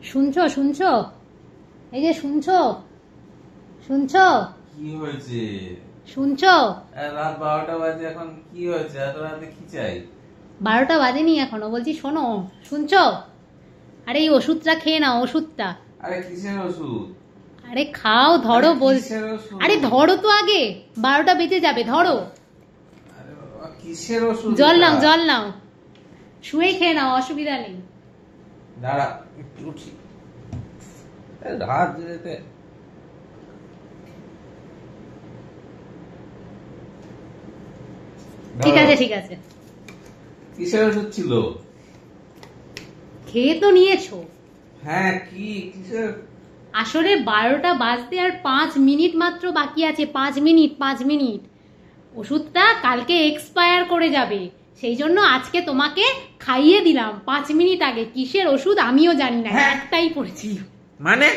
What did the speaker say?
শুনছো শুনছো? এই যে শুনছো শুনছো? কি হয়েছে? শুনছো? রাত 12টা বাজে, এখন কি হয়েছে? এত রাতে কি চাই? 12টা বাজেনি এখনো, বলছি শোনো। শুনছো? আরে এই ওষুধটা খেয়ে নাও, ওষুধটা। আরে কিসের ওষুধ? আরে খাও, ধরো বলছি। কিসের ওষুধ? আরে ধরো তো আগে, 12টা বেজে যাবে, ধরো। আরে বাবা, কিসের ওষুধ? জল নাও, জল নাও, শুয়ে খেয়ে নাও, অসুবিধা নেই। দাঁড়া একটু উঠি। রাত যেতে ঠিক আছে ঠিক আছে। কিসের ওষুধ ছিল? খেয়ে তো নিয়েছো। হ্যাঁ, কি কিসের? আসলে 12টা বাজতে আর 5 মিনিট মাত্র বাকি আছে। 5 মিনিট, 5 মিনিট। ওষুধটা কালকে এক্সপায়ার করে যাবে, সেই জন্য আজকে তোমাকে খাইয়ে দিলাম 5 মিনিট আগে। কিসের ওষুধ আমিও জানি না, একটাই পড়েছিল। মানে